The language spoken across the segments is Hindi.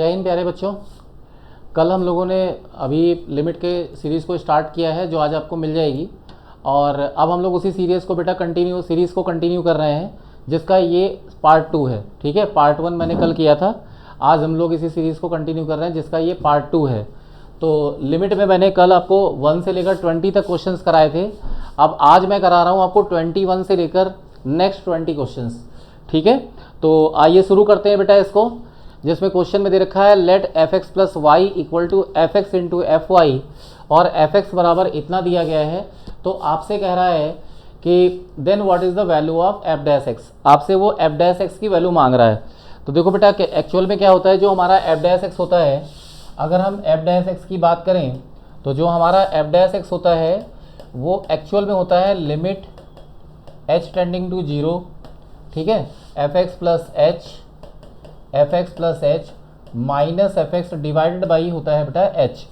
जय हिंद प्यारे बच्चों। कल हम लोगों ने अभी लिमिट के सीरीज़ को स्टार्ट किया है जो आज आपको मिल जाएगी, और अब हम लोग उसी सीरीज़ को कंटिन्यू कर रहे हैं जिसका ये पार्ट 2 है। ठीक है, पार्ट 1 मैंने कल किया था, आज हम लोग इसी सीरीज़ को कंटिन्यू कर रहे हैं जिसका ये पार्ट 2 है। तो लिमिट में मैंने कल आपको 1 से लेकर 20 तक क्वेश्चंस कराए थे। अब आज मैं करा रहा हूँ आपको 21 से लेकर नेक्स्ट 20 क्वेश्चंस। ठीक है, तो आइए शुरू करते हैं बेटा इसको, जिसमें क्वेश्चन में दे रखा है let f x plus y equal to f x into f y, और एफ एक्स बराबर इतना दिया गया है। तो आपसे कह रहा है कि then what is the value of f dash x, आपसे वो एफ डैश एक्स की वैल्यू मांग रहा है। तो देखो बेटा एक्चुअल में क्या होता है, जो हमारा एफ डैश एक्स होता है, अगर हम एफ डैश एक्स की बात करें तो जो हमारा एफ डैश एक्स होता है वो एक्चुअल में होता है लिमिट एच टेंडिंग टू 0। ठीक है, f x plus H minus F x divided by होता है बेटा एच।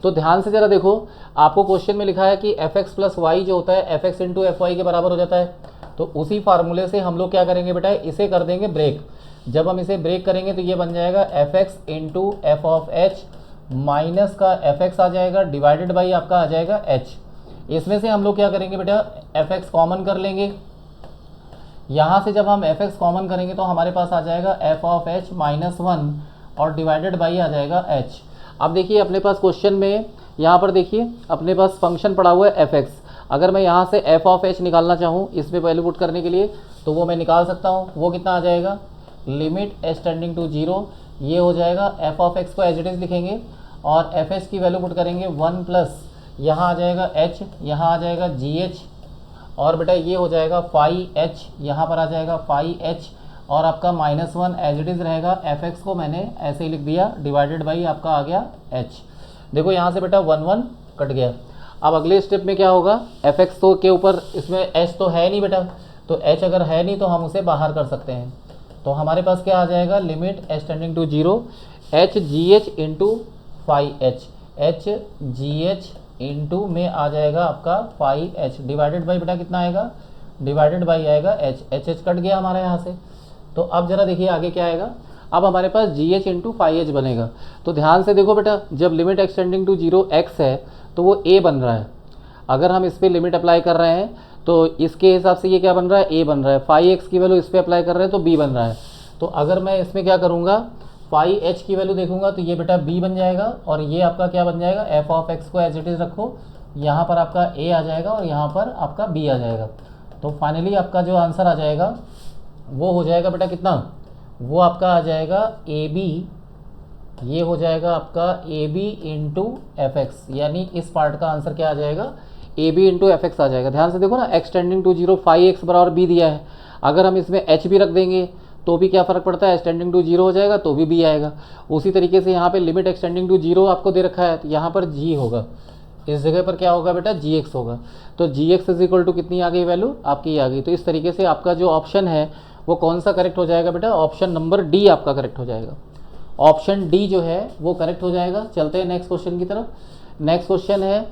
तो ध्यान से ज़रा देखो, आपको क्वेश्चन में लिखा है कि एफ एक्स प्लस वाई जो होता है f x into f y के बराबर हो जाता है। तो उसी फार्मूले से हम लोग क्या करेंगे बेटा, इसे कर देंगे ब्रेक। जब हम इसे ब्रेक करेंगे तो ये बन जाएगा F x into F of H minus का एफ एक्स आ जाएगा डिवाइडेड बाई आपका आ जाएगा एच। इसमें से हम लोग क्या करेंगे बेटा, एफ एक्स कॉमन कर लेंगे। यहाँ से जब हम एफ एक्स कॉमन करेंगे तो हमारे पास आ जाएगा एफ ऑफ एच माइनस 1 और डिवाइडेड बाई आ जाएगा एच। अब देखिए अपने पास क्वेश्चन में यहाँ पर देखिए अपने पास फंक्शन पड़ा हुआ है एफ एक्स। अगर मैं यहाँ से एफ ऑफ एच निकालना चाहूँ इसमें वैल्यू पुट करने के लिए तो वो मैं निकाल सकता हूँ। वो कितना आ जाएगा, लिमिट एच टेंडिंग टू 0, ये हो जाएगा। एफ ऑफ एक्स को एज इट इज़ लिखेंगे और एफ एच की वैल्यू पुट करेंगे 1 प्लस यहाँ आ जाएगा एच, यहाँ आ जाएगा जी एच, और बेटा ये हो जाएगा फाई एच, यहाँ पर आ जाएगा फाई एच, और आपका माइनस 1 एज इट इज़ रहेगा। एफ एक्स को मैंने ऐसे ही लिख दिया डिवाइडेड बाई आपका आ गया एच। देखो यहाँ से बेटा 1 1 कट गया। अब अगले स्टेप में क्या होगा, एफ एक्स तो के ऊपर इसमें एच तो है नहीं बेटा, तो एच अगर है नहीं तो हम उसे बाहर कर सकते हैं। तो हमारे पास क्या आ जाएगा, limit h tending to 0 h g H into phi h, h g H into में आ जाएगा आपका फाई एच डिवाइडेड बाई बेटा कितना आएगा, डिवाइडेड बाई आएगा एच। एच एच कट गया हमारे यहाँ से। तो अब जरा देखिए आगे क्या आएगा, अब हमारे पास G H into phi H बनेगा। तो ध्यान से देखो बेटा, जब लिमिट एक्सटेंडिंग टू 0 एक्स है तो वो ए बन रहा है। अगर हम इस पर लिमिट अप्लाई कर रहे हैं तो इसके हिसाब से ये क्या बन रहा है, ए बन रहा है। फाई एक्स की वैल्यू इस पर अप्लाई कर रहे हैं तो बी बन रहा है। तो अगर मैं इसमें क्या करूँगा, फाई एच की वैल्यू देखूंगा तो ये बेटा बी बन जाएगा, और ये आपका क्या बन जाएगा, एफ ऑफ एक्स को एज इट इज़ रखो, यहाँ पर आपका ए आ जाएगा और यहाँ पर आपका बी आ जाएगा। तो फाइनली आपका जो आंसर आ जाएगा वो हो जाएगा बेटा कितना, वो आपका आ जाएगा ए बी, ये हो जाएगा आपका A B into F X, यानी इस पार्ट का आंसर क्या आ जाएगा, A B into F X आ जाएगा। ध्यान से देखो ना, X tending to 0 phi X बराबर बी दिया है। अगर हम इसमें एच भी रख देंगे तो भी क्या फ़र्क पड़ता है, एक्सटेंडिंग टू 0 हो जाएगा तो भी बी आएगा। उसी तरीके से यहाँ पे लिमिट एक्सटेंडिंग टू 0 आपको दे रखा है तो यहाँ पर जी होगा, इस जगह पर क्या होगा बेटा, जी एक्स होगा। तो जी एक्स इज इक्वल टू कितनी आ गई वैल्यू, आपकी आ गई। तो इस तरीके से आपका जो ऑप्शन है वो कौन सा करेक्ट हो जाएगा बेटा, ऑप्शन नंबर डी आपका करेक्ट हो जाएगा। ऑप्शन डी जो है वो करेक्ट हो जाएगा। चलते हैं नेक्स्ट क्वेश्चन की तरफ। नेक्स्ट क्वेश्चन है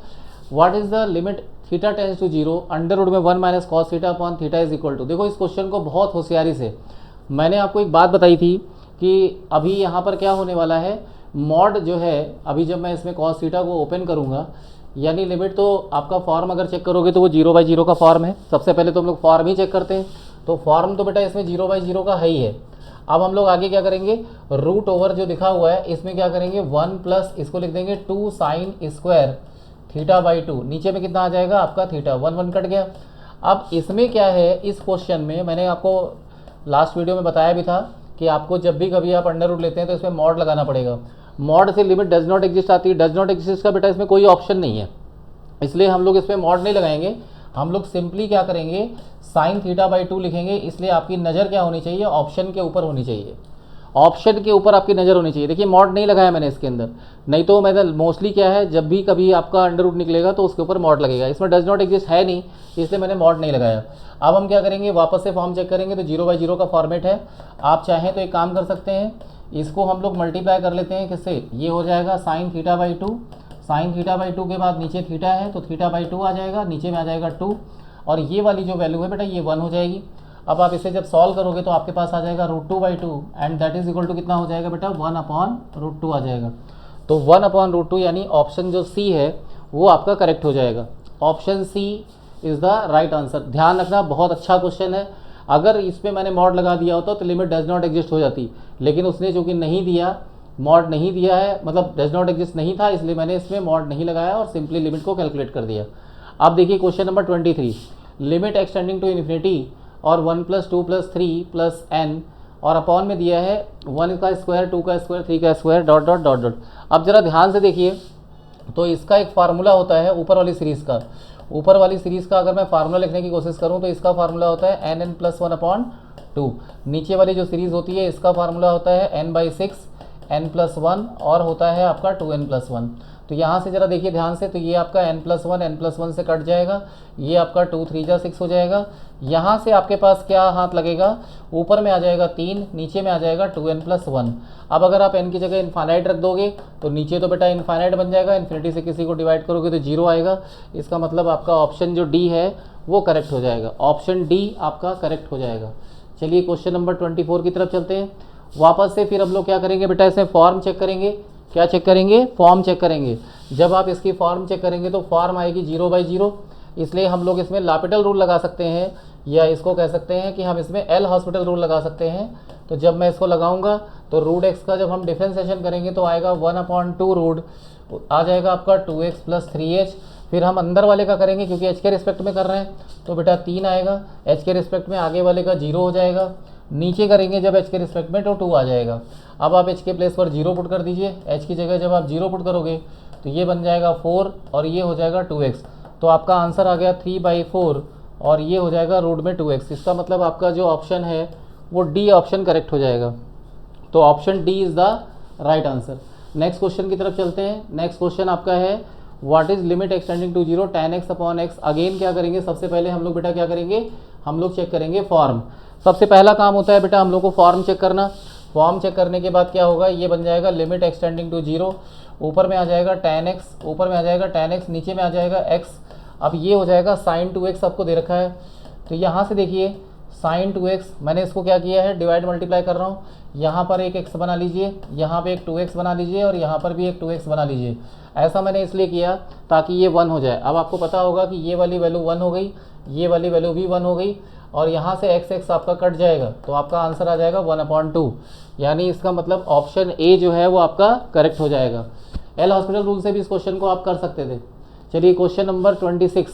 what is the limit theta tends to 0 under root में 1 minus cos theta upon theta is equal to. देखो इस क्वेश्चन को बहुत होशियारी से, मैंने आपको एक बात बताई थी कि अभी यहाँ पर क्या होने वाला है, मॉड जो है, अभी जब मैं इसमें कॉस थीटा को ओपन करूँगा, यानी लिमिट तो आपका फॉर्म अगर चेक करोगे तो वो 0/0 का फॉर्म है। सबसे पहले तो हम लोग फॉर्म ही चेक करते हैं, तो फॉर्म तो बेटा इसमें 0/0 का है ही है। अब हम लोग आगे क्या करेंगे, रूट ओवर जो दिखा हुआ है इसमें क्या करेंगे, 1 प्लस इसको लिख देंगे 2 साइन स्क्वायर थीटा/2, नीचे में कितना आ जाएगा आपका थीटा, 1 1 कट गया। अब इसमें क्या है, इस क्वेश्चन में मैंने आपको लास्ट वीडियो में बताया भी था कि आपको जब भी कभी आप अंडर रूट लेते हैं तो इसमें मॉड लगाना पड़ेगा। मॉड से लिमिट डज नॉट एग्जिस्ट आती है, डज नॉट एग्जिस्ट का बेटा इसमें कोई ऑप्शन नहीं है, इसलिए हम लोग इस पर मॉड नहीं लगाएंगे। हम लोग सिंपली क्या करेंगे, साइन थीटा/2 लिखेंगे। इसलिए आपकी नज़र क्या होनी चाहिए, ऑप्शन के ऊपर होनी चाहिए, ऑप्शन के ऊपर आपकी नज़र होनी चाहिए। देखिए मॉड नहीं लगाया मैंने इसके अंदर, नहीं तो मैंने मोस्टली क्या है, जब भी कभी आपका अंडर रूट निकलेगा तो उसके ऊपर मॉड लगेगा। इसमें डज नॉट एग्जिस्ट है नहीं, इसलिए मैंने मॉड नहीं लगाया। अब हम क्या करेंगे, वापस से फॉर्म चेक करेंगे तो 0/0 का फॉर्मेट है। आप चाहें तो एक काम कर सकते हैं, इसको हम लोग मल्टीप्लाई कर लेते हैं किससे, ये हो जाएगा साइन थीटा/2, साइन थीटा/2 के बाद नीचे थीटा है तो थीटा/2 आ जाएगा, नीचे में आ जाएगा 2, और ये वाली जो वैल्यू है बेटा ये 1 हो जाएगी। अब आप इसे जब सॉल्व करोगे तो आपके पास आ जाएगा √2/2 and that is equal to कितना हो जाएगा बेटा 1/√2 आ जाएगा। तो 1/√2 यानी ऑप्शन जो सी है वो आपका करेक्ट हो जाएगा। Option C is the right answer. ध्यान रखना, बहुत अच्छा क्वेश्चन है। अगर इसमें मैंने मॉड लगा दिया होता तो लिमिट डज नॉट एग्जिस्ट हो जाती, लेकिन उसने चूंकि नहीं दिया, मॉड नहीं दिया है, मतलब डज नॉट एग्जिस्ट नहीं था, इसलिए मैंने इसमें मॉड नहीं लगाया और सिंपली लिमिट को कैलकुलेट कर दिया। अब देखिए question number 23, limit extending to infinity और 1 + 2 + 3 + n और अपॉन में दिया है 1 का स्क्वायर, 2 का स्क्वायर, 3 का square, dot dot dot dot. अब जरा ध्यान से देखिए, तो इसका एक फार्मूला होता है ऊपर वाली सीरीज़ का। ऊपर वाली सीरीज़ का अगर मैं फार्मूला लिखने की कोशिश करूं तो इसका फार्मूला होता है nn + 1/2। नीचे वाली जो सीरीज़ होती है इसका फार्मूला होता है n/6 n + 1 और होता है आपका 2n + 1। तो यहाँ से ज़रा देखिए ध्यान से, तो ये आपका n + 1 n + 1 से कट जाएगा, ये आपका 2 3 जा 6 हो जाएगा। यहाँ से आपके पास क्या हाथ लगेगा, ऊपर में आ जाएगा 3, नीचे में आ जाएगा 2n + 1। अब अगर आप n की जगह इन्फाइनाइट रख दोगे तो नीचे तो बेटा इन्फाइनाइट बन जाएगा, इन्फिनिटी से किसी को डिवाइड करोगे तो 0 आएगा। इसका मतलब आपका ऑप्शन जो डी है वो करेक्ट हो जाएगा, ऑप्शन डी आपका करेक्ट हो जाएगा। चलिए क्वेश्चन नंबर 24 की तरफ चलते हैं। वापस से फिर हम लोग क्या करेंगे बेटा, इसमें फॉर्म चेक करेंगे। क्या चेक करेंगे? फॉर्म चेक करेंगे। जब आप इसकी फॉर्म चेक करेंगे तो फॉर्म आएगी 0/0, इसलिए हम लोग इसमें लापिटल रूल लगा सकते हैं, या इसको कह सकते हैं कि हम इसमें एल हॉस्पिटल रूल लगा सकते हैं। तो जब मैं इसको लगाऊंगा तो √x का जब हम डिफ्रेंसिएशन करेंगे तो आएगा 1/2 रूट, आ जाएगा आपका 2x + 3h। फिर हम अंदर वाले का करेंगे क्योंकि h के रिस्पेक्ट में कर रहे हैं, तो बेटा 3 आएगा, h के रिस्पेक्ट में आगे वाले का 0 हो जाएगा। नीचे करेंगे जब h के रिस्पेक्ट में तो 2 आ जाएगा। अब आप h के प्लेस पर 0 पुट कर दीजिए, h की जगह जब आप 0 पुट करोगे तो ये बन जाएगा 4 और ये हो जाएगा 2x। तो आपका आंसर आ गया 3/4 और ये हो जाएगा रूट में 2x। इसका मतलब आपका जो ऑप्शन है वो डी ऑप्शन करेक्ट हो जाएगा। तो option D is the right answer. Next question की तरफ चलते हैं। नेक्स्ट क्वेश्चन आपका है what is limit extending to 0 tan x/x। Again क्या करेंगे, सबसे पहले हम लोग बेटा क्या करेंगे, हम लोग चेक करेंगे फॉर्म। सबसे पहला काम होता है बेटा हम लोग को फॉर्म चेक करना। फॉर्म चेक करने के बाद क्या होगा, ये बन जाएगा लिमिट एक्सटेंडिंग टू 0, ऊपर में आ जाएगा tan x, ऊपर में आ जाएगा tan x, नीचे में आ जाएगा x। अब ये हो जाएगा sin 2x आपको दे रखा है, तो यहाँ से देखिए sin 2x मैंने इसको क्या किया है, डिवाइड मल्टीप्लाई कर रहा हूँ। यहाँ पर एक x बना लीजिए, यहाँ पे एक 2x बना लीजिए और यहाँ पर भी एक 2x बना लीजिए। ऐसा मैंने इसलिए किया ताकि ये 1 हो जाए। अब आपको पता होगा कि ये वाली वैल्यू 1 हो गई, ये वाली वैल्यू भी 1 हो गई और यहाँ से x आपका कट जाएगा, तो आपका आंसर आ जाएगा 1/2। यानी इसका मतलब ऑप्शन ए जो है वो आपका करेक्ट हो जाएगा। एल हॉस्पिटल रूल से भी इस क्वेश्चन को आप कर सकते थे। चलिए question number 26,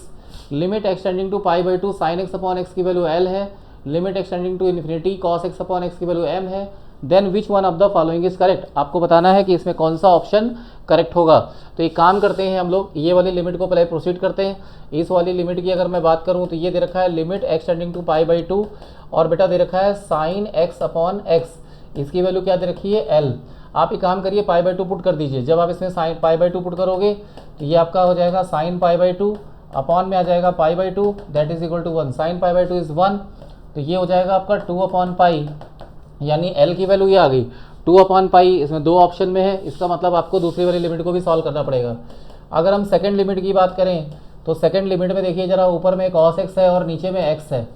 limit extending to π/2 sin x/x की वैल्यू l है, limit extending to infinity cos x/x की वैल्यू m है, then which one of the following is correct. आपको बताना है कि इसमें कौन सा ऑप्शन करेक्ट होगा। तो एक काम करते हैं हम लोग, ये वाली लिमिट को पहले प्रोसीड करते हैं। इस वाली लिमिट की अगर मैं बात करूँ तो ये दे रखा है लिमिट एक्सटेंडिंग टू π/2 और बेटा दे रखा है sin x/x, इसकी वैल्यू क्या दे रखी है l। आप एक काम करिए π/2 पुट कर दीजिए। जब आप इसमें sin π/2 पुट करोगे तो ये आपका हो जाएगा sin π/2 अपॉन में आ जाएगा π/2 that is equal to 1। sin π/2 is 1, तो ये हो जाएगा आपका 2/π, यानी l की वैल्यू ये आ गई 2/π। इसमें 2 ऑप्शन में है, इसका मतलब आपको दूसरी वाली लिमिट को भी सॉल्व करना पड़ेगा। अगर हम सेकंड लिमिट की बात करें तो सेकंड लिमिट में देखिए जरा, ऊपर में cos x है और नीचे में x है।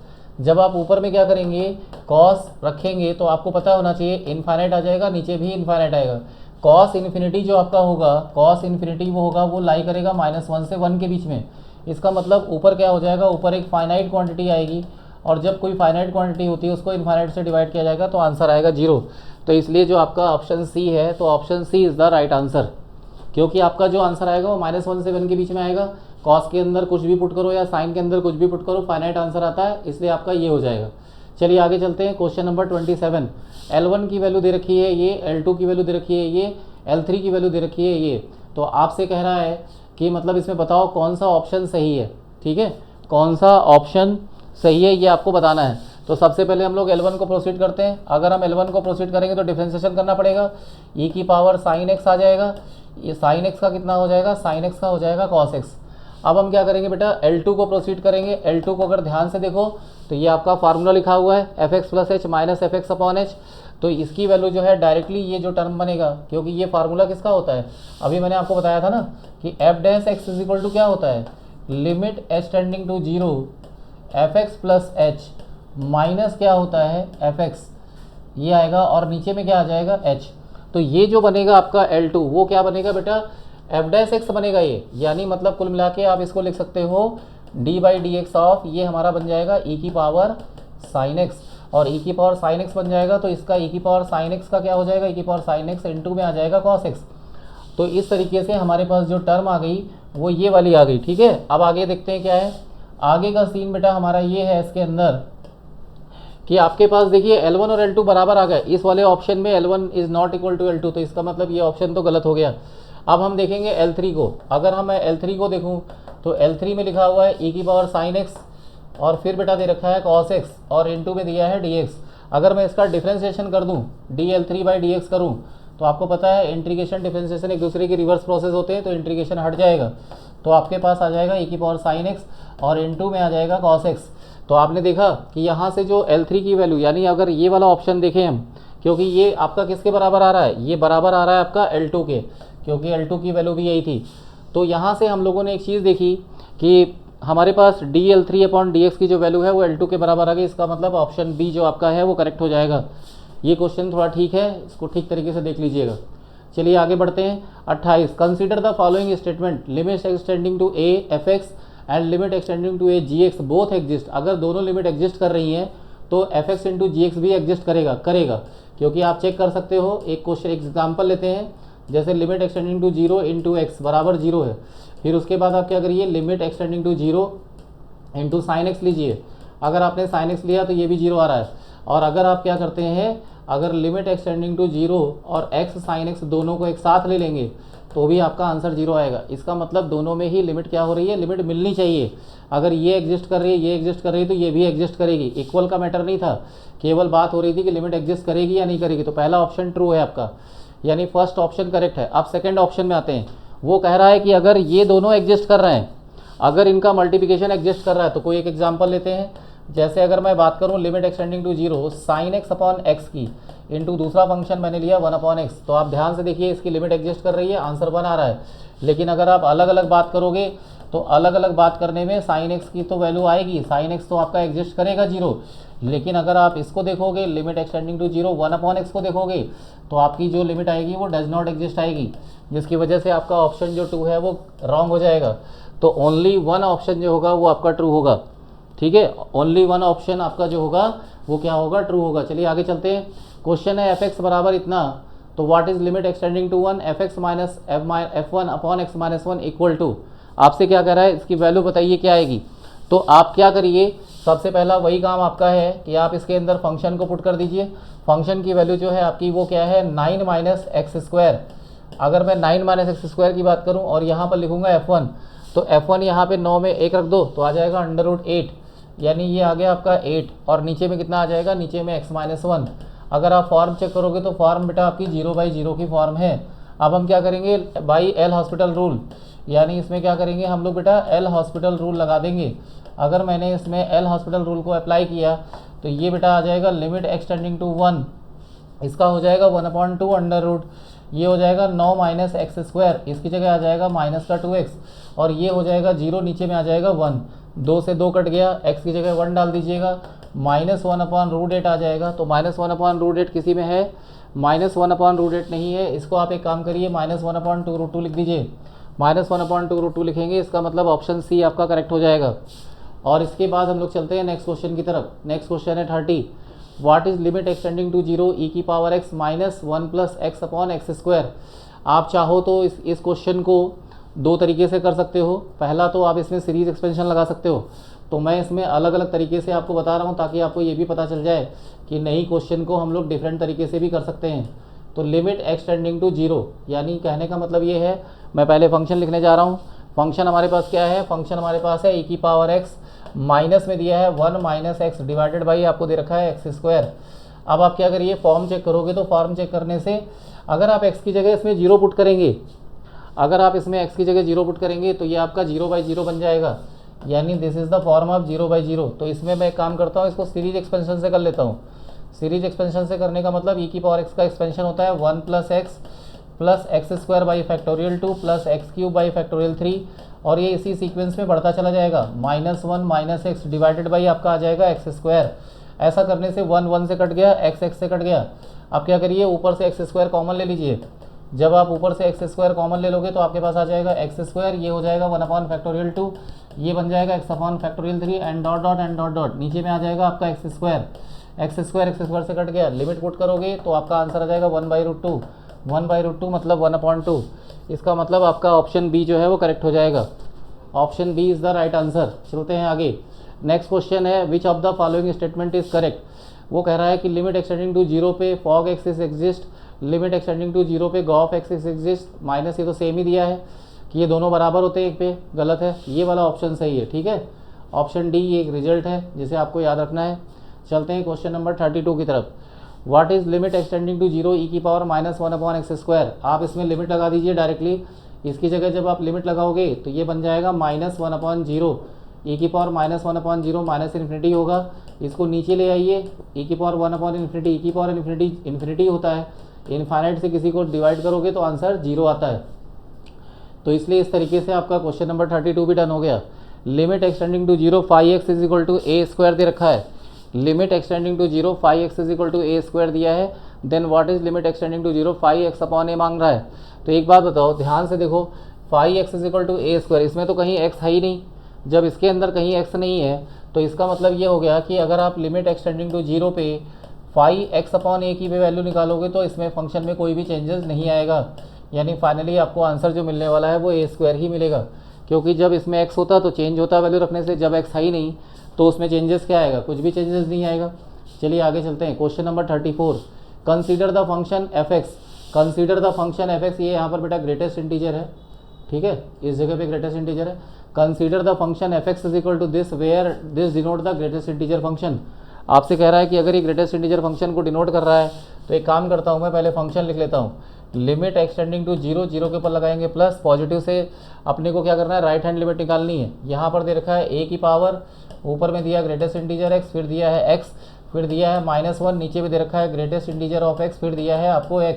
जब आप ऊपर में क्या करेंगे, cos रखेंगे तो आपको पता होना चाहिए इनफाइनाइट आ जाएगा, नीचे भी इनफाइनाइट आएगा। cos इन्फिनिटी जो आपका होगा, cos इन्फिनिटी वो होगा, वो लाई करेगा -1 से 1 के बीच में। इसका मतलब ऊपर क्या हो जाएगा, ऊपर एक फाइनाइट क्वांटिटी आएगी और जब कोई फाइनाइट क्वांटिटी होती है उसको इनफाइनाइट से डिवाइड किया जाएगा तो आंसर आएगा 0। तो इसलिए जो आपका ऑप्शन सी है, तो option C is the right answer, क्योंकि आपका जो आंसर आएगा वो -1 से 1 के बीच में आएगा। कॉस के अंदर कुछ भी पुट करो या साइन के अंदर कुछ भी पुट करो, फाइनाइट आंसर आता है, इसलिए आपका ये हो जाएगा। चलिए आगे चलते हैं। क्वेश्चन नंबर 27, L1 की वैल्यू दे रखी है ये, L2 की वैल्यू दे रखी है ये, L3 की वैल्यू दे रखी है ये। तो आपसे कह रहा है कि मतलब इसमें बताओ कौन सा ऑप्शन सही है। ठीक है, कौन सा ऑप्शन सही है ये आपको बताना है। तो सबसे पहले हम लोग L1 को प्रोसीड करते हैं। अगर हम L1 को प्रोसीड करेंगे तो डिफ्रेंशिएशन करना पड़ेगा, e की पावर sin x आ जाएगा। ये sin x का कितना हो जाएगा, sin x का हो जाएगा cos x। अब हम क्या करेंगे बेटा, L2 को प्रोसीड करेंगे। L2 को अगर ध्यान से देखो तो ये आपका फार्मूला लिखा हुआ है fx + h - fx/h। तो इसकी वैल्यू जो है डायरेक्टली ये जो टर्म बनेगा, क्योंकि ये फार्मूला किसका होता है, अभी मैंने आपको बताया था ना कि f' = क्या होता है, limit h tending to 0 fx + h minus क्या होता है एफ एक्स, ये आएगा और नीचे में क्या आ जाएगा एच। तो ये जो बनेगा आपका L2 वो क्या बनेगा बेटा एफ डैश एक्स बनेगा ये, यानी मतलब कुल मिला के आप इसको लिख सकते हो D by D x of ये हमारा बन जाएगा ई की पावर साइन एक्स, और ई की पावर साइन एक्स बन जाएगा तो इसका ई की पावर साइन एक्स का क्या हो जाएगा ई की पावर साइन एक्स इंटू में आ जाएगा कॉस एक्स। तो इस तरीके से हमारे पास जो टर्म आ गई वो ये वाली आ गई। ठीक है, अब आगे देखते हैं क्या है। आगे का सीन बेटा हमारा ये है इसके अंदर कि आपके पास देखिए L1 और L2 बराबर आ गए, इस वाले ऑप्शन में L1 is not equal to L2, तो इसका मतलब ये ऑप्शन तो गलत हो गया। अब हम देखेंगे L3 को, अगर हम L3 को देखूं तो L3 में लिखा हुआ है ई की पावर साइन एक्स और फिर बेटा दे रखा है कॉस एक्स और इनटू में दिया है डी एक्स। अगर मैं इसका डिफ्रेंसिएशन कर दूं DL3 बाई डी एक्स करूँ तो आपको पता है इंटीग्रेशन डिफ्रेंसिएशन एक दूसरे के रिवर्स प्रोसेस होते हैं, तो इंटीग्रेशन हट जाएगा, तो आपके पास आ जाएगा ई की पावर साइन एक्स और इनटू में आ जाएगा कॉस एक्स। तो आपने देखा कि यहाँ से जो L3 की वैल्यू, यानी अगर ये वाला ऑप्शन देखें हम, क्योंकि ये आपका किसके बराबर आ रहा है, ये बराबर आ रहा है आपका L2 के, क्योंकि L2 की वैल्यू भी यही थी। तो यहाँ से हम लोगों ने एक चीज़ देखी कि हमारे पास DL3 अपॉन DX की जो वैल्यू है वो L2 के बराबर आ गई, इसका मतलब ऑप्शन बी जो आपका है वो करेक्ट हो जाएगा। ये क्वेश्चन थोड़ा ठीक है, इसको ठीक तरीके से देख लीजिएगा। चलिए आगे बढ़ते हैं। 28 consider the following statement, limits x tending to a f x and limit extending to a g x both exist. अगर दोनों लिमिट एग्जिस्ट कर रही हैं तो f x into g x भी एग्जिस्ट करेगा, क्योंकि आप चेक कर सकते हो। एक क्वेश्चन एग्जाम्पल लेते हैं, जैसे limit extending to zero into x बराबर जीरो है, फिर उसके बाद आप क्या करिए limit extending to zero into sine x लीजिए। अगर आपने साइन एक्स लिया तो ये भी जीरो आ रहा है, और अगर आप क्या करते हैं, अगर लिमिट एक्सटेंडिंग टू जीरो और एक्स साइन एक्स दोनों को एक साथ ले लेंगे तो भी आपका आंसर जीरो आएगा। इसका मतलब दोनों में ही लिमिट क्या हो रही है, लिमिट मिलनी चाहिए। अगर ये एग्जिस्ट कर रही है, ये एग्जिस्ट कर रही है, तो ये भी एग्जिस्ट करेगी। इक्वल का मैटर नहीं था, केवल बात हो रही थी कि लिमिट एग्जिस्ट करेगी या नहीं करेगी। तो पहला ऑप्शन ट्रू है आपका, यानी फर्स्ट ऑप्शन करेक्ट है। अब सेकेंड ऑप्शन में आते हैं, वो कह रहा है कि अगर ये दोनों एग्जिस्ट कर रहे हैं, अगर इनका मल्टीप्लिकेशन एग्जिस्ट कर रहा है, तो कोई एक एग्जाम्पल लेते हैं। जैसे अगर मैं बात करूं limit extending to zero sine x upon x की इंटू दूसरा फंक्शन मैंने लिया 1 अपॉन एक्स, तो आप ध्यान से देखिए इसकी लिमिट एग्जिस्ट कर रही है, आंसर 1 आ रहा है। लेकिन अगर आप अलग अलग बात करोगे तो अलग अलग बात करने में साइन एक्स की तो वैल्यू आएगी, साइन एक्स तो आपका एग्जिस्ट करेगा जीरो। लेकिन अगर आप इसको देखोगे limit extending to zero 1 upon x को देखोगे तो आपकी जो लिमिट आएगी वो डज नॉट एग्जिस्ट आएगी, जिसकी वजह से आपका ऑप्शन जो 2 है वो रॉन्ग हो जाएगा। तो ओनली वन ऑप्शन जो होगा वो आपका ट्रू होगा। ठीक है, ओनली वन ऑप्शन आपका जो होगा वो क्या होगा, ट्रू होगा। चलिए आगे चलते हैं। क्वेश्चन है एफ एक्स बराबर इतना, तो what is limit extending to 1 f x minus f one upon x minus one equal to. आपसे क्या कह रहा है, इसकी वैल्यू बताइए क्या आएगी। तो आप क्या करिए, सबसे पहला वही काम आपका है कि आप इसके अंदर फंक्शन को पुट कर दीजिए। फंक्शन की वैल्यू जो है आपकी वो क्या है 9 माइनस एक्स स्क्वायर। अगर मैं 9 माइनस एक्स स्क्वायर की बात करूँ और यहाँ पर लिखूँगा F1, तो F1 यहाँ पे 9 में 1 रख दो तो आ जाएगा √8, यानी ये आ गया आपका 8, और नीचे में कितना आ जाएगा, नीचे में x माइनस 1। अगर आप फॉर्म चेक करोगे तो फॉर्म बेटा आपकी 0/0 की फॉर्म है। अब हम क्या करेंगे, बाई एल हॉस्पिटल रूल, यानी इसमें क्या करेंगे हम लोग बेटा एल हॉस्पिटल रूल लगा देंगे। अगर मैंने इसमें एल हॉस्पिटल रूल को अप्लाई किया तो ये बेटा आ जाएगा लिमिट एक्सटेंडिंग टू 1, इसका हो जाएगा 1/2 अंडर रूट, ये हो जाएगा 9 माइनस एक्स स्क्वायर, इसकी जगह आ जाएगा माइनस का 2x, और ये हो जाएगा 0, नीचे में आ जाएगा 1, 2 से 2 कट गया, x की जगह 1 डाल दीजिएगा, -1/√8 आ जाएगा। तो -1/√8 किसी में है, -1/√8 नहीं है। इसको आप एक काम करिए -1/2√2 लिख दीजिए। -1/2√2 लिखेंगे, इसका मतलब ऑप्शन सी आपका करेक्ट हो जाएगा। और इसके बाद हम लोग चलते हैं नेक्स्ट क्वेश्चन की तरफ। नेक्स्ट क्वेश्चन है 30, what is limit extending to 0 e की power x minus 1 plus x upon x square. आप चाहो तो इस क्वेश्चन को दो तरीके से कर सकते हो। पहला तो आप इसमें सीरीज एक्सपेंशन लगा सकते हो, तो मैं इसमें अलग अलग तरीके से आपको बता रहा हूँ ताकि आपको ये भी पता चल जाए कि नई क्वेश्चन को हम लोग डिफरेंट तरीके से भी कर सकते हैं। तो लिमिट एक्सटेंडिंग टू 0, यानी कहने का मतलब ये है, मैं पहले फंक्शन लिखने जा रहा हूँ। फंक्शन हमारे पास क्या है, फंक्शन हमारे पास है e की पावर x, माइनस में दिया है 1 माइनस एक्स डिवाइडेड बाई आपको दे रखा है एक्स स्क्वायर। अब आप क्या करिए, फॉर्म चेक करोगे तो फॉर्म चेक करने से अगर आप x की जगह इसमें 0 पुट करेंगे, अगर आप इसमें x की जगह 0 पुट करेंगे तो ये आपका 0/0 बन जाएगा, यानी this is the form of 0/0। तो इसमें मैं एक काम करता हूँ, इसको सीरीज एक्सपेंशन से कर लेता हूँ। सीरीज एक्सपेंशन से करने का मतलब e की पावर x का एक्सपेंशन होता है 1 plus x square by factorial 2 plus x cube by factorial 3, और ये इसी सीक्वेंस में बढ़ता चला जाएगा। -1 माइनस एक्स डिवाइडेड बाई आपका आ जाएगा एक्स स्क्वायर। ऐसा करने से 1 1 से कट गया, x x से कट गया। अब क्या करिए, ऊपर से एक्स स्क्वायर कॉमन ले लीजिए। जब आप ऊपर से एक्स स्क्वायर कॉमन ले लोगे तो आपके पास आ जाएगा एक्स स्क्वायर, ये हो जाएगा 1/2, ये बन जाएगा x/3 and dot dot and dot dot, नीचे में आ जाएगा आपका एक्स स्क्वायर से कट गया। लिमिट पुट करोगे तो आपका आंसर आ जाएगा 1/√2, 1/√2 मतलब 1/2। इसका मतलब आपका ऑप्शन बी जो है वो करेक्ट हो जाएगा। Option B is the right answer. चलते हैं आगे। नेक्स्ट क्वेश्चन है, which of the following statement is correct. वो कह रहा है कि लिमिट एक्सटेंडिंग टू 0 पे fog x is exist, limit extending to 0 पे गॉफ एक्सिस एग्जिस्ट, माइनस ये तो सेम ही दिया है कि ये दोनों बराबर होते हैं एक पे, गलत है। ये वाला ऑप्शन सही है, ठीक है। ऑप्शन डी ये एक रिजल्ट है जिसे आपको याद रखना है। चलते हैं क्वेश्चन नंबर 32 की तरफ। What is limit extending to 0 e⁻⁻1/x²। आप इसमें लिमिट लगा दीजिए डायरेक्टली। इसकी जगह जब आप लिमिट लगाओगे तो ये बन जाएगा -1/0, e⁻1/0 माइनस इन्फिनिटी होगा। इसको नीचे ले आइए, e⁻1/∞, इन्फिनिटी होता है, इनफाइनाइट से किसी को डिवाइड करोगे तो आंसर 0 आता है। तो इसलिए इस तरीके से आपका क्वेश्चन नंबर 32 भी डन हो गया। Limit x tending to 0 5x = a² दे रखा है। Limit extending to 0 5x = a² दिया है। Then what is limit extending to 0 5x/a मांग रहा है। तो एक बात बताओ, ध्यान से देखो, 5x = a², इसमें तो कहीं x है ही नहीं। जब इसके अंदर कहीं x नहीं है तो इसका मतलब ये हो गया कि अगर आप लिमिट एक्सटेंडिंग टू 0 पे 5x/a की वैल्यू निकालोगे तो इसमें फंक्शन में कोई भी चेंजेस नहीं आएगा। यानी फाइनली आपको आंसर जो मिलने वाला है वो a² ही मिलेगा, क्योंकि जब इसमें x होता तो चेंज होता वैल्यू रखने से, जब x है ही नहीं तो उसमें चेंजेस क्या आएगा, कुछ भी चेंजेस नहीं आएगा। चलिए आगे चलते हैं। Question number 34, consider the function f(x). Consider the function f(x), ये यहाँ पर बेटा ग्रेटेस्ट इंटीजर है, ठीक है, इस जगह पे ग्रेटेस्ट इंटीजर है। Consider the function f(x) = this, where this denote the greatest integer function. आपसे कह रहा है कि अगर ये ग्रेटेस्ट इंटीजर फंक्शन को डिनोट कर रहा है तो एक काम करता हूँ, मैं पहले फंक्शन लिख लेता हूँ। लिमिट एक्सटेंडिंग टू 0, 0 के ऊपर लगाएंगे प्लस, पॉजिटिव से अपने को क्या करना है, राइट हैंड लिमिट निकालनी है। यहाँ पर दे रखा है a की पावर, ऊपर में दिया ग्रेटेस्ट इंटीजर x, फिर दिया है x, फिर दिया है -1, नीचे भी दे रखा है ग्रेटेस्ट इंटीजर ऑफ x, फिर दिया है आपको x,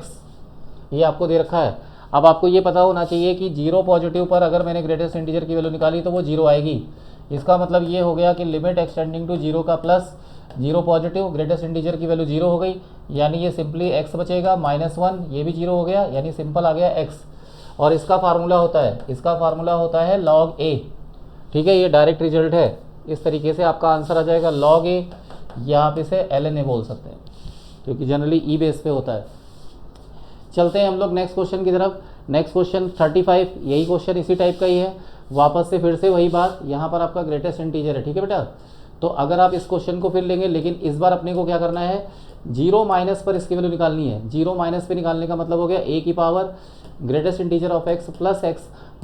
ये आपको दे रखा है। अब आपको ये पता होना चाहिए कि 0 पॉजिटिव पर अगर मैंने ग्रेटेस्ट इंटीजर की वैल्यू निकाली तो वो 0 आएगी। इसका मतलब ये हो गया कि लिमिट एक्सटेंडिंग टू 0 का प्लस 0 पॉजिटिव, ग्रेटेस्ट इंटीजर की वैल्यू 0 हो गई, यानी ये सिंपली x बचेगा, -1, ये भी 0 हो गया, यानी सिंपल आ गया x। और इसका फार्मूला होता है log a, ठीक है, ये डायरेक्ट रिजल्ट है। इस तरीके से आपका आंसर आ जाएगा log a, या आप इसे ln a बोल सकते हैं, क्योंकि जनरली ई बेस पे होता है। चलते हैं हम लोग नेक्स्ट क्वेश्चन की तरफ। नेक्स्ट क्वेश्चन 35, यही क्वेश्चन इसी टाइप का ही है, वापस से फिर से वही बात, यहाँ पर आपका ग्रेटेस्ट इंटीजर है, ठीक है बेटा। तो अगर आप इस क्वेश्चन को फिर लेंगे, लेकिन इस बार अपने को क्या करना है, 0 माइनस पर इसकी वैल्यू निकालनी है। 0 माइनस पे निकालने का मतलब हो गया a की power greatest integer of x plus x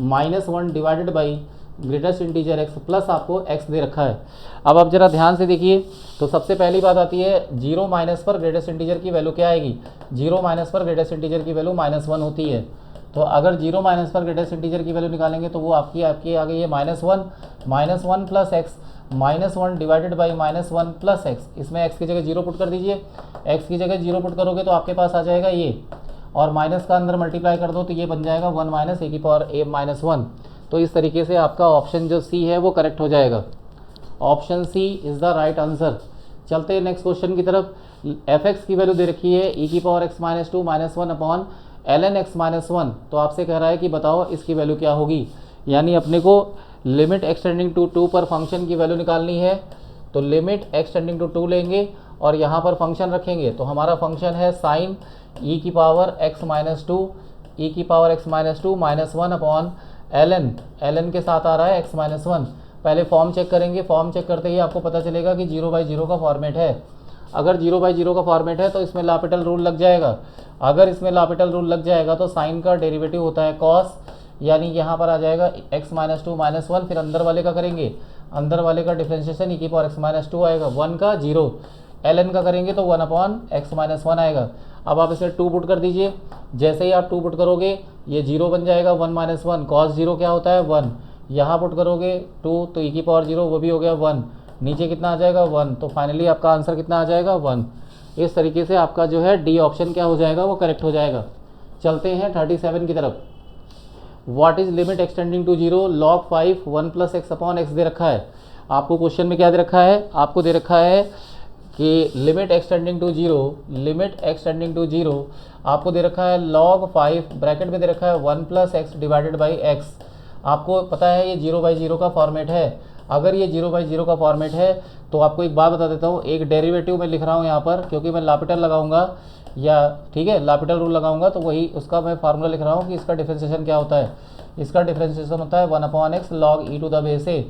-1 divided by greatest integer x plus आपको x दे रखा है। अब आप जरा ध्यान से देखिए, तो सबसे पहली बात आती है 0 माइनस पर ग्रेटेस्ट इंटीजर की वैल्यू क्या आएगी। 0 माइनस पर ग्रेटेस्ट इंटीजर की वैल्यू -1 होती है। तो अगर 0 माइनस पर ग्रेटेस्ट इंटीजर की वैल्यू निकालेंगे तो वो आपकी आ गई है -1 plus x, -1 divided by -1 plus x। इसमें x की जगह 0 पुट कर दीजिए, x की जगह 0 पुट करोगे तो आपके पास आ जाएगा ये, और माइनस का अंदर मल्टीप्लाई कर दो तो ये बन जाएगा 1 - a की पावर a-1। तो इस तरीके से आपका ऑप्शन जो सी है वो करेक्ट हो जाएगा। Option C is the right answer. चलते हैं नेक्स्ट क्वेश्चन की तरफ। f(x) की वैल्यू दे रखी है e⁻x-2 -1/ln x-1। तो आपसे कह रहा है कि बताओ इसकी वैल्यू क्या होगी। यानी अपने को लिमिट एक्सटेंडिंग टू 2 पर फंक्शन की वैल्यू निकालनी है। तो लिमिट एक्सटेंडिंग टू 2 लेंगे और यहाँ पर फंक्शन रखेंगे। तो हमारा फंक्शन है साइन e⁻x-2 -1/ln के साथ आ रहा है x-1। पहले फॉर्म चेक करेंगे, फॉर्म चेक करते ही आपको पता चलेगा कि 0/0 का फॉर्मेट है। अगर 0/0 का फॉर्मेट है तो इसमें लापिटल रूल लग जाएगा। अगर इसमें लापिटल रूल लग जाएगा तो साइन का डेरिवेटिव होता है कॉस, यानी यहाँ पर आ जाएगा x-2 -1, फिर अंदर वाले का करेंगे, अंदर वाले का डिफ्रेंशिएशन e⁻x-2 आएगा, 1 का 0, ln का करेंगे तो 1/x-1 आएगा। अब आप इसे 2 पुट कर दीजिए। जैसे ही आप 2 पुट करोगे ये 0 बन जाएगा, 1 - 1, cos 0 क्या होता है 1, यहाँ पुट करोगे 2 तो e⁻0 वो भी हो गया 1, नीचे कितना आ जाएगा 1। तो फाइनली आपका आंसर कितना आ जाएगा 1। इस तरीके से आपका जो है डी ऑप्शन क्या हो जाएगा, वो करेक्ट हो जाएगा। चलते हैं 37 की तरफ। What is limit extending to 0 log 5 1 + x/x दे रखा है। आपको क्वेश्चन में क्या दे रखा है, आपको दे रखा है कि लिमिट एक्सटेंडिंग टू जीरो आपको दे रखा है log 5 ब्रैकेट में दे रखा है 1 plus x divided by x. आपको पता है ये 0/0 का फॉर्मेट है। अगर ये 0/0 का फॉर्मेट है तो आपको एक बात बता देता हूँ, एक डेरिवेटिव मैं लिख रहा हूँ यहाँ पर, क्योंकि मैं लापिटल लगाऊंगा या ठीक है लापिटल रूल लगाऊंगा, तो वही उसका मैं फार्मूला लिख रहा हूँ कि इसका डिफ्रेंशिएशन क्या होता है। इसका डिफ्रेंशिएशन होता है 1/x log e to the base a।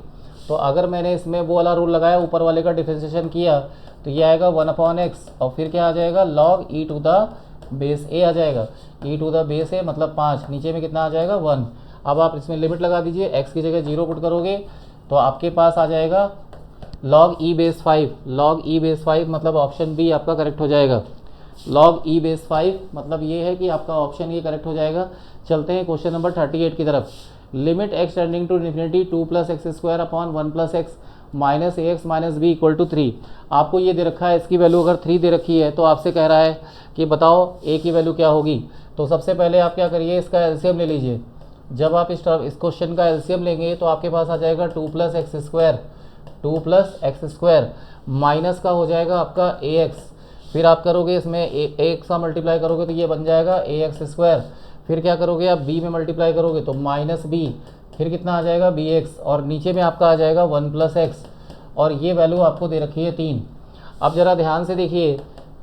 तो अगर मैंने इसमें वो वाला रूल लगाया, ऊपर वाले का डिफ्रेंशिएशन किया, तो ये आएगा 1/x और फिर क्या आ जाएगा log e to the base a आ जाएगा। e to the base a मतलब 5, नीचे में कितना आ जाएगा 1। अब आप इसमें लिमिट लगा दीजिए, x की जगह 0 पुट करोगे तो आपके पास आ जाएगा log e बेस 5 मतलब ऑप्शन बी आपका करेक्ट हो जाएगा। log e बेस 5 मतलब ये है कि आपका ऑप्शन ये करेक्ट हो जाएगा। चलते हैं क्वेश्चन नंबर 38 की तरफ। Limit x tending to infinity 2 plus x square upon 1 plus x minus a x minus b equal to 3। आपको ये दे रखा है, इसकी वैल्यू अगर 3 दे रखी है तो आपसे कह रहा है कि बताओ ए की वैल्यू क्या होगी। तो सबसे पहले आप क्या करिए, इसका एलसीएम ले लीजिए। जब आप इस क्वेश्चन का एलसीएम लेंगे तो आपके पास आ जाएगा 2 प्लस एक्स स्क्वायर माइनस का हो जाएगा आपका ए एक्स। फिर आप करोगे इसमें एक सा मल्टीप्लाई करोगे तो ये बन जाएगा ए एक्स स्क्वायर। फिर क्या करोगे आप बी में मल्टीप्लाई करोगे तो माइनस बी, फिर कितना आ जाएगा बी एक्स, और नीचे में आपका आ जाएगा 1 प्लस एक्स, और ये वैल्यू आपको दे रखी है 3। अब ज़रा ध्यान से देखिए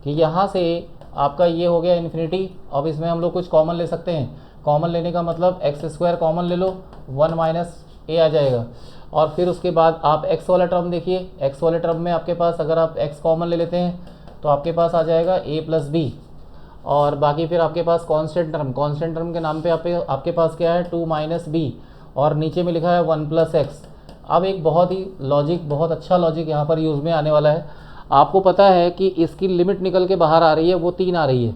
कि यहाँ से आपका ये हो गया इन्फिनिटी। अब इसमें हम लोग कुछ कॉमन ले सकते हैं। कॉमन लेने का मतलब एक्स स्क्वायर कॉमन ले लो, 1 माइनस ए आ जाएगा। और फिर उसके बाद आप एक्स वाला टर्म देखिए, एक्स वाले टर्म में आपके पास अगर आप एक्स कॉमन ले लेते हैं तो आपके पास आ जाएगा ए प्लस बी, और बाकी फिर आपके पास कांस्टेंट टर्म के नाम पे आपके पास क्या है 2 माइनस बी, और नीचे में लिखा है 1 प्लस एक्स। अब एक बहुत अच्छा लॉजिक यहाँ पर यूज़ में आने वाला है। आपको पता है कि इसकी लिमिट निकल के बाहर आ रही है, वो 3 आ रही है।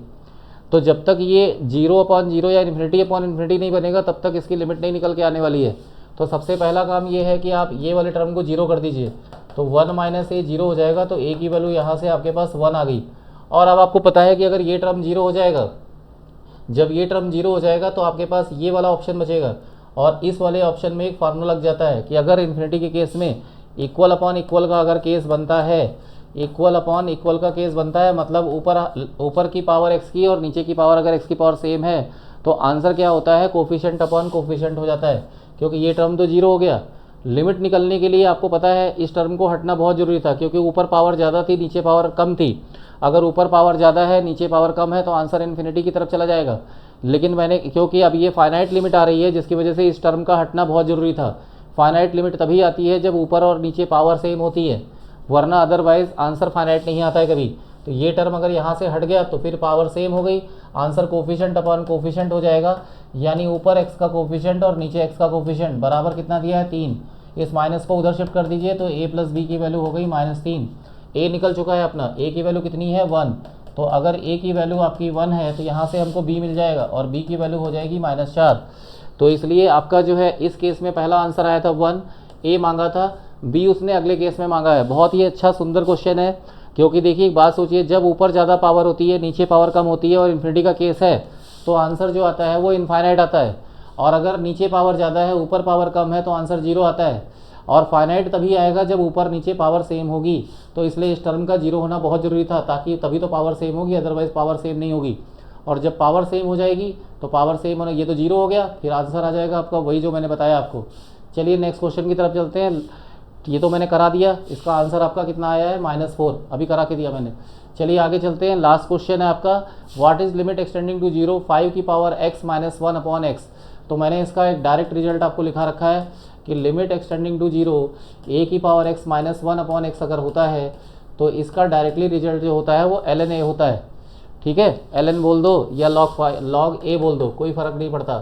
तो जब तक ये 0/0 या इन्फिनिटी नहीं बनेगा तब तक इसकी लिमिट नहीं निकल के आने वाली है। तो सबसे पहला काम ये है कि आप ये वाले टर्म को 0 कर दीजिए, तो 1 माइनस ए 0 हो जाएगा, तो ए की वैल्यू यहाँ से आपके पास 1 आ गई। और अब आपको पता है कि अगर ये टर्म 0 हो जाएगा, जब ये टर्म 0 हो जाएगा तो आपके पास ये वाला ऑप्शन बचेगा, और इस वाले ऑप्शन में एक फार्मूला लग जाता है कि अगर इन्फिनिटी के केस में इक्वल अपॉन इक्वल का अगर केस बनता है, इक्वल अपॉन इक्वल का केस बनता है, मतलब ऊपर की पावर x की और नीचे की पावर अगर x की पावर सेम है, तो आंसर क्या होता है कोफिशिएंट अपॉन कोफिशिएंट हो जाता है, क्योंकि ये टर्म तो 0 हो गया। लिमिट निकलने के लिए आपको पता है इस टर्म को हटना बहुत ज़रूरी था, क्योंकि ऊपर पावर ज़्यादा थी नीचे पावर कम थी। अगर ऊपर पावर ज़्यादा है नीचे पावर कम है तो आंसर इन्फिनिटी की तरफ चला जाएगा। लेकिन मैंने, क्योंकि अब ये फाइनाइट लिमिट आ रही है जिसकी वजह से इस टर्म का हटना बहुत ज़रूरी था। फाइनाइट लिमिट तभी आती है जब ऊपर और नीचे पावर सेम होती है, वरना अदरवाइज आंसर फाइनाइट नहीं आता है कभी। तो ये टर्म अगर यहाँ से हट गया तो फिर पावर सेम हो गई, आंसर कोफिशिएंट अपॉन कोफिशिएंट हो जाएगा, यानी ऊपर x का कोफिशिएंट और नीचे x का कोफिशिएंट बराबर कितना दिया है 3। इस माइनस को उधर शिफ्ट कर दीजिए तो a प्लस बी की वैल्यू हो गई -3। a निकल चुका है अपना, a की वैल्यू कितनी है 1, तो अगर a की वैल्यू आपकी 1 है तो यहाँ से हमको b मिल जाएगा, और b की वैल्यू हो जाएगी -4। तो इसलिए आपका जो है इस केस में पहला आंसर आया था 1, a मांगा था, b उसने अगले केस में मांगा है। बहुत ही अच्छा सुंदर क्वेश्चन है, क्योंकि देखिए एक बात सोचिए, जब ऊपर ज़्यादा पावर होती है नीचे पावर कम होती है और इन्फिनिटी का केस है, तो आंसर जो आता है वो इनफाइनाइट आता है। और अगर नीचे पावर ज़्यादा है ऊपर पावर कम है तो आंसर 0 आता है, और फाइनाइट तभी आएगा जब ऊपर नीचे पावर सेम होगी। तो इसलिए इस टर्म का 0 होना बहुत ज़रूरी था, ताकि तभी तो पावर सेम होगी, अदरवाइज पावर सेम नहीं होगी। और जब पावर सेम हो जाएगी तो पावर सेम होना, ये तो 0 हो गया, फिर आंसर आ जाएगा आपका वही जो मैंने बताया आपको। चलिए नेक्स्ट क्वेश्चन की तरफ चलते हैं। ये तो मैंने करा दिया, इसका आंसर आपका कितना आया है -4, अभी करा के दिया मैंने। चलिए आगे चलते हैं। लास्ट क्वेश्चन है आपका, what is limit extending to 0 5 की पावर x - 1 अपॉन x। तो मैंने इसका एक डायरेक्ट रिजल्ट आपको लिखा रखा है कि लिमिट एक्सटेंडिंग टू 0 a की पावर x - 1 अपॉन x अगर होता है तो इसका डायरेक्टली रिजल्ट जो होता है वो ln a होता है। ठीक है, ln बोल दो या log a बोल दो, कोई फ़र्क नहीं पड़ता।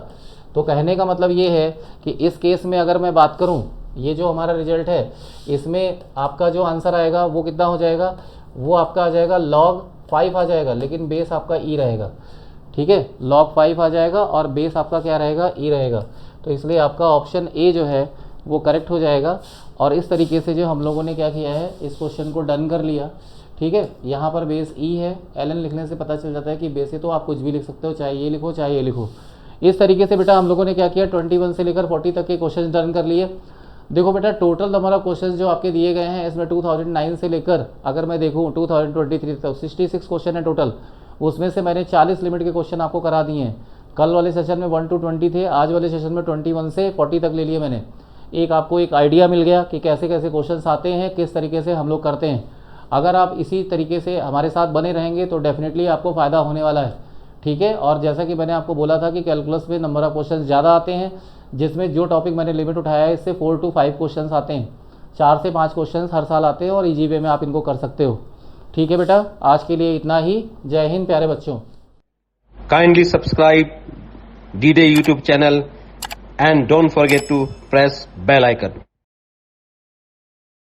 तो कहने का मतलब ये है कि इस केस में अगर मैं बात करूं, ये जो हमारा रिजल्ट है इसमें आपका जो आंसर आएगा वो कितना हो जाएगा, वो आपका आ जाएगा log 5 आ जाएगा, लेकिन बेस आपका e रहेगा। ठीक है, log 5 आ जाएगा और बेस आपका क्या रहेगा, e रहेगा। तो इसलिए आपका ऑप्शन ए जो है वो करेक्ट हो जाएगा। और इस तरीके से जो हम लोगों ने क्या किया है, इस क्वेश्चन को डन कर लिया। ठीक है, यहाँ पर बेस ई है, ln लिखने से पता चल जाता है कि बेस है, तो आप कुछ भी लिख सकते हो, चाहे ये लिखो चाहे ये लिखो। इस तरीके से बेटा हम लोगों ने क्या किया, 21 से लेकर 40 तक के क्वेश्चन डन कर लिए। देखो बेटा, टोटल नंबर ऑफ क्वेश्चंस जो आपके दिए गए हैं इसमें 2009 से लेकर अगर मैं देखूं 2023 तक 66 क्वेश्चन है टोटल। उसमें से मैंने 40 लिमिट के क्वेश्चन आपको करा दिए हैं। कल वाले सेशन में 1 to 20 थे, आज वाले सेशन में 21 से 40 तक ले लिए मैंने। एक आपको एक आइडिया मिल गया कि कैसे कैसे क्वेश्चंस आते हैं, किस तरीके से हम लोग करते हैं। अगर आप इसी तरीके से हमारे साथ बने रहेंगे तो डेफिनेटली आपको फ़ायदा होने वाला है, ठीक है। और जैसा कि मैंने आपको बोला था कि कैलकुलस में नंबर ऑफ क्वेश्चन ज़्यादा आते हैं, जिसमें जो टॉपिक मैंने लिमिट उठाया है इससे 4 to 5 क्वेश्चन आते हैं, 4 से 5 क्वेश्चन हर साल आते हैं और इजी वे में आप इनको कर सकते हो, ठीक है बेटा। आज के लिए इतना ही। जय हिंद प्यारे बच्चों। Kindly subscribe D-Day YouTube channel and don't forget to press bell icon.